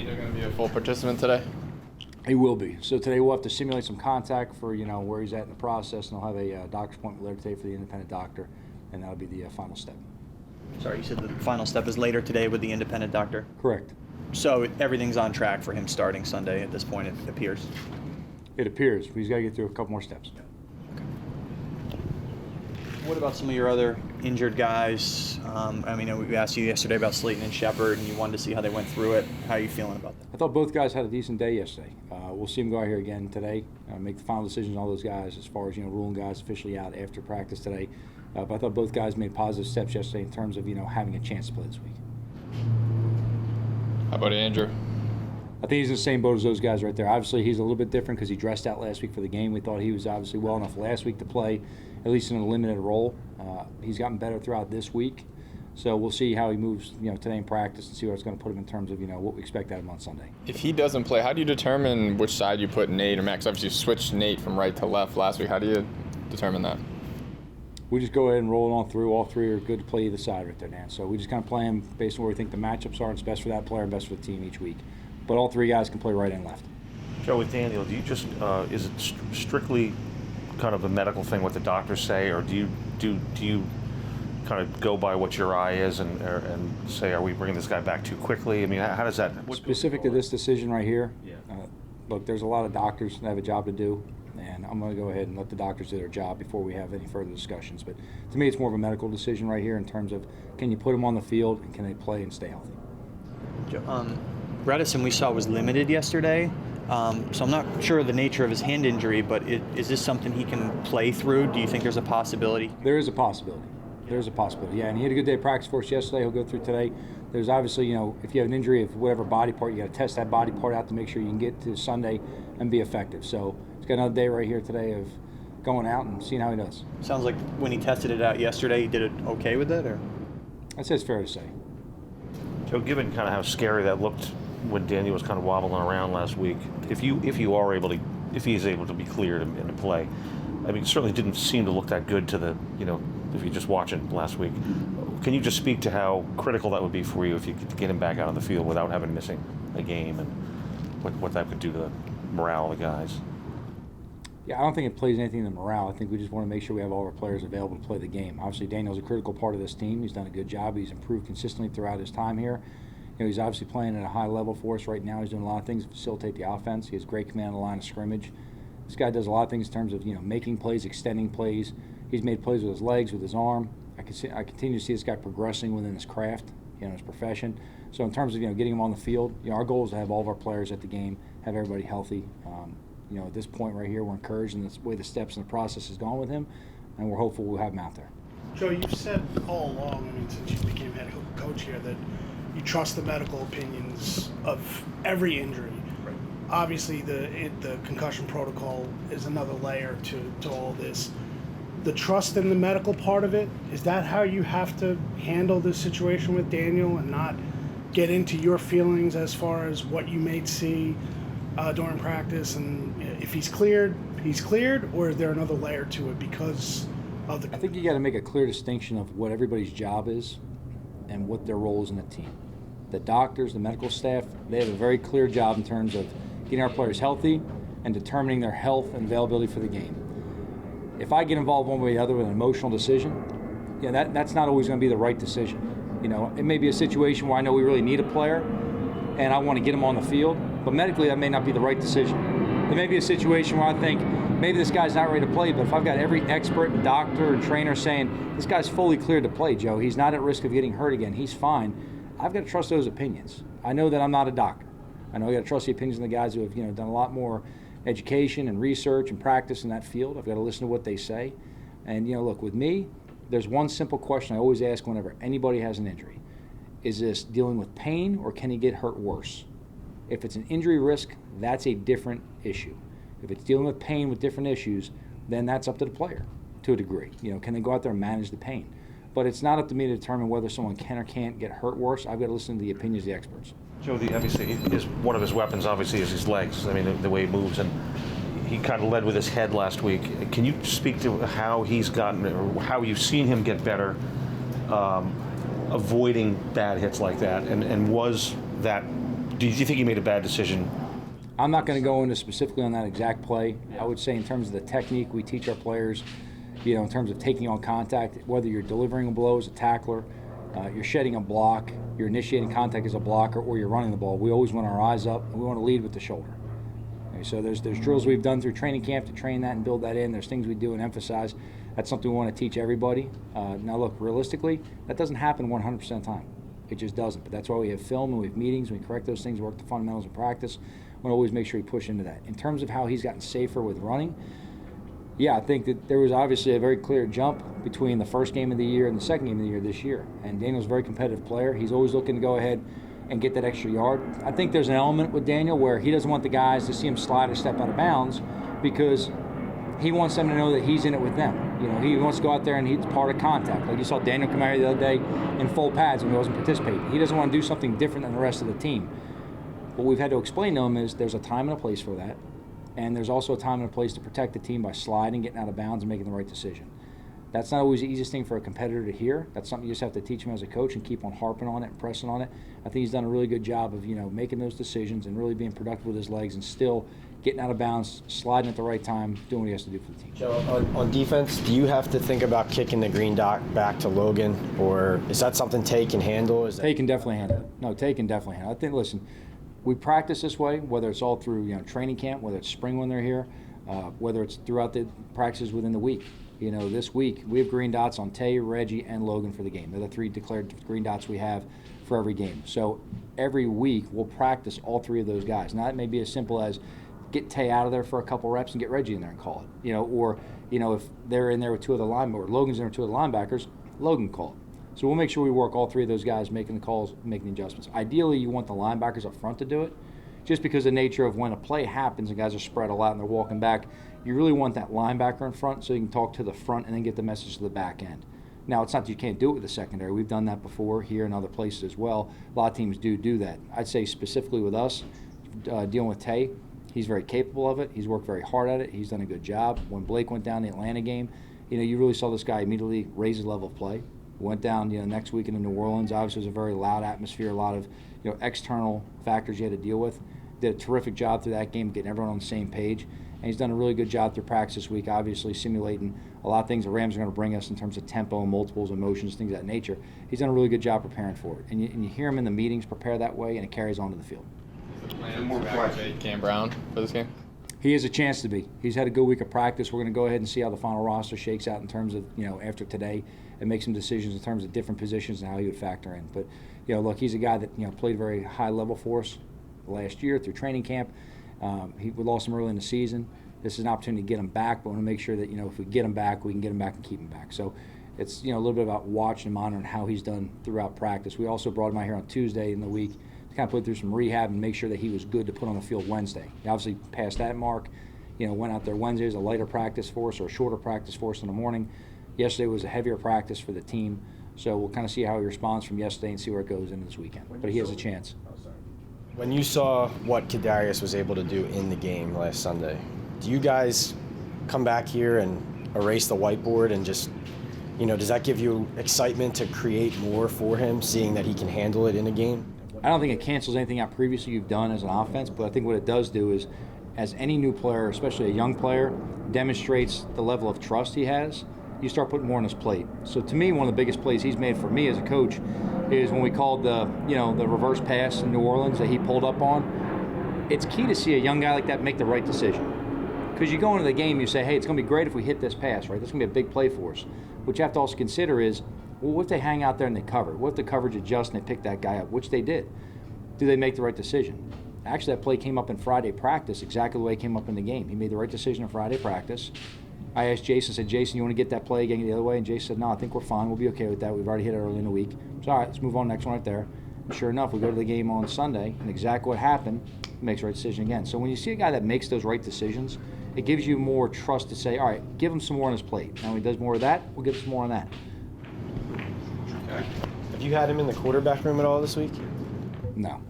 Angel going to be a full participant today? He will be. So today we'll have to simulate some contact for where he's at in the process, and I'll have a doctor's appointment later today for the independent doctor, and that'll be the final step. Sorry, you said the final step is later today with the independent doctor? Correct. So everything's on track for him starting Sunday at this point, it appears? It appears. He's got to get through a couple more steps. Okay. What about some of your other injured guys? We asked you yesterday about Slayton and Shepard, and you wanted to see how they went through it. How are you feeling about that? I thought both guys had a decent day yesterday. We'll see them go out here again today, make the final decisions on all those guys as far as ruling guys officially out after practice today. But I thought both guys made positive steps yesterday in terms of having a chance to play this week. How about Andrew? I think he's in the same boat as those guys right there. Obviously, he's a little bit different because he dressed out last week for the game. We thought he was obviously well enough last week to play, at least in a limited role. He's gotten better throughout this week. So we'll see how he moves, today in practice and see where it's going to put him in terms of, what we expect out of him on Sunday. If he doesn't play, how do you determine which side you put Nate or Max? Obviously, you switched Nate from right to left last week. How do you determine that? We just go ahead and roll it on through. All three are good to play either side right there, Dan. So we just kind of play them based on where we think the matchups are. It's best for that player and best for the team each week. But all three guys can play right and left. Joe, with Daniel, do you just is it strictly kind of a medical thing what the doctors say, or do you kind of go by what your eye is and say, are we bringing this guy back too quickly? I mean, how does that? Specific to this decision right here, Yeah. Look, there's a lot of doctors that have a job to do, and I'm going to go ahead and let the doctors do their job before we have any further discussions. But to me, it's more of a medical decision right here in terms of can you put them on the field and can they play and stay healthy. Bredesen we saw was limited yesterday, so I'm not sure of the nature of his hand injury, but is this something he can play through? Do you think there's a possibility? There is a possibility. There's a possibility, yeah. And he had a good day of practice for us yesterday. He'll go through today. There's obviously, if you have an injury of whatever body part, you got to test that body part out to make sure you can get to Sunday and be effective. So he's got another day right here today of going out and seeing how he does. Sounds like when he tested it out yesterday, he did it okay with it, or? I'd say it's fair to say. Joe, given kind of how scary that looked when Daniel was kind of wobbling around last week, if he's able to be cleared and to play, I mean, it certainly didn't seem to look that good to the, if you're just watching last week. Can you just speak to how critical that would be for you if you could get him back out on the field without having missing a game, and what that could do to the morale of the guys? Yeah, I don't think it plays anything to morale. I think we just want to make sure we have all our players available to play the game. Obviously, Daniel's a critical part of this team. He's done a good job. He's improved consistently throughout his time here. He's obviously playing at a high level for us right now. He's doing a lot of things to facilitate the offense. He has great command of the line of scrimmage. This guy does a lot of things in terms of making plays, extending plays. He's made plays with his legs, with his arm. I continue to see this guy progressing within his craft, his profession. So in terms of getting him on the field, our goal is to have all of our players at the game, have everybody healthy. At this point right here, we're encouraged in the way the steps and the process has gone with him, and we're hopeful we'll have him out there. Joe, you've said all along, since you became head coach here, that you trust the medical opinions of every injury. Right. Obviously, the concussion protocol is another layer to all this. The trust in the medical part of it, is that how you have to handle this situation with Daniel and not get into your feelings as far as what you may see during practice? And if he's cleared, or is there another layer to it because of the... I think you got to make a clear distinction of what everybody's job is and what their role is in the team. The doctors, the medical staff, they have a very clear job in terms of getting our players healthy and determining their health and availability for the game. If I get involved one way or the other with an emotional decision, that's not always going to be the right decision. It may be a situation where I know we really need a player and I want to get him on the field, but medically that may not be the right decision. There may be a situation where I think maybe this guy's not ready to play, but if I've got every expert and doctor and trainer saying this guy's fully cleared to play, Joe, he's not at risk of getting hurt again, he's fine, I've got to trust those opinions. I know that I'm not a doctor. I know I got to trust the opinions of the guys who have done a lot more education and research and practice in that field. I've got to listen to what they say. And look, with me, there's one simple question I always ask whenever anybody has an injury. Is this dealing with pain or can he get hurt worse? If it's an injury risk, that's a different issue. If it's dealing with pain with different issues, then that's up to the player to a degree. Can they go out there and manage the pain? But it's not up to me to determine whether someone can or can't get hurt worse. I've got to listen to the opinions of the experts. Joe, obviously, one of his weapons obviously is his legs. I mean, the way he moves, and he kind of led with his head last week. Can you speak to how he's gotten, or how you've seen him get better, avoiding bad hits like that? And was that do you think he made a bad decision? I'm not going to go into specifically on that exact play. I would say in terms of the technique we teach our players, in terms of taking on contact, whether you're delivering a blow as a tackler, you're shedding a block, you're initiating contact as a blocker, or you're running the ball, we always want our eyes up, and we want to lead with the shoulder. Okay, so there's drills we've done through training camp to train that and build that in. There's things we do and emphasize. That's something we want to teach everybody. Now look, realistically, that doesn't happen 100% of the time. It just doesn't. But that's why we have film and we have meetings, we correct those things, work the fundamentals in practice. We want to always make sure we push into that. In terms of how he's gotten safer with running, yeah, I think that there was obviously a very clear jump between the first game of the year and the second game of the year this year. And Daniel's a very competitive player. He's always looking to go ahead and get that extra yard. I think there's an element with Daniel where he doesn't want the guys to see him slide or step out of bounds because he wants them to know that he's in it with them. He wants to go out there and he's part of contact. Like you saw Daniel come out here the other day in full pads when he wasn't participating. He doesn't want to do something different than the rest of the team. What we've had to explain to him is there's a time and a place for that. And there's also a time and a place to protect the team by sliding, getting out of bounds, and making the right decision. That's not always the easiest thing for a competitor to hear. That's something you just have to teach him as a coach and keep on harping on it and pressing on it. I think he's done a really good job of, making those decisions and really being productive with his legs and still getting out of bounds, sliding at the right time, doing what he has to do for the team. Joe, on defense, do you have to think about kicking the green dot back to Logan, or is that something Tay can handle? Tay can definitely handle it. No, Tay can definitely handle it. I think, listen, we practice this way, whether it's all through training camp, whether it's spring when they're here, whether it's throughout the practices within the week. This week we have green dots on Tay, Reggie, and Logan for the game. They're the 3 declared green dots we have for every game. So every week we'll practice all 3 of those guys. Now it may be as simple as get Tay out of there for a couple reps and get Reggie in there and call it. Or if they're in there with 2 other linebackers, or Logan's in there with 2 other linebackers, Logan call it. So we'll make sure we work all 3 of those guys making the calls, making the adjustments. Ideally, you want the linebackers up front to do it, just because the nature of when a play happens and guys are spread a lot and they're walking back, you really want that linebacker in front so you can talk to the front and then get the message to the back end. Now, it's not that you can't do it with the secondary. We've done that before here and other places as well. A lot of teams do that. I'd say specifically with us, dealing with Tay, he's very capable of it. He's worked very hard at it. He's done a good job. When Blake went down the Atlanta game, you really saw this guy immediately raise his level of play. Went down, next week into New Orleans. Obviously, it was a very loud atmosphere, a lot of, external factors you had to deal with. Did a terrific job through that game, getting everyone on the same page. And he's done a really good job through practice this week, obviously simulating a lot of things the Rams are going to bring us in terms of tempo, multiples, emotions, things of that nature. He's done a really good job preparing for it. And you hear him in the meetings prepare that way, and it carries on to the field. Cam Brown for this game? He has a chance to be. He's had a good week of practice. We're going to go ahead and see how the final roster shakes out in terms of, after today, and make some decisions in terms of different positions and how he would factor in. But, look, he's a guy that, played very high level for us last year through training camp. We lost him early in the season. This is an opportunity to get him back, but we want to make sure that, if we get him back, we can get him back and keep him back. So it's, a little bit about watching and monitoring how he's done throughout practice. We also brought him out here on Tuesday in the week to kind of put through some rehab and make sure that he was good to put on the field Wednesday. He obviously passed that mark. Went out there Wednesday as a lighter practice for us or a shorter practice for us in the morning. Yesterday was a heavier practice for the team. So we'll kind of see how he responds from yesterday and see where it goes into this weekend. But he has a chance. When you saw what Kadarius was able to do in the game last Sunday, do you guys come back here and erase the whiteboard and just, does that give you excitement to create more for him, seeing that he can handle it in a game? I don't think it cancels anything out previously you've done as an offense, but I think what it does do is, as any new player, especially a young player, demonstrates the level of trust he has, you start putting more on his plate. So to me, one of the biggest plays he's made for me as a coach is when we called the reverse pass in New Orleans that he pulled up on. It's key to see a young guy like that make the right decision. Because you go into the game, you say, hey, it's going to be great if we hit this pass, right? That's going to be a big play for us. What you have to also consider is, well, what if they hang out there and they cover? What if the coverage adjusts and they pick that guy up, which they did? Do they make the right decision? Actually, that play came up in Friday practice exactly the way it came up in the game. He made the right decision in Friday practice. I asked Jason, said, Jason, you want to get that play again the other way? And Jason said, no, I think we're fine. We'll be okay with that. We've already hit it early in the week. So, all right, let's move on next one right there. And sure enough, we go to the game on Sunday, and exactly what happened, he makes the right decision again. So when you see a guy that makes those right decisions, it gives you more trust to say, all right, give him some more on his plate. Now, when he does more of that, we'll give him some more on that. Have you had him in the quarterback room at all this week? No.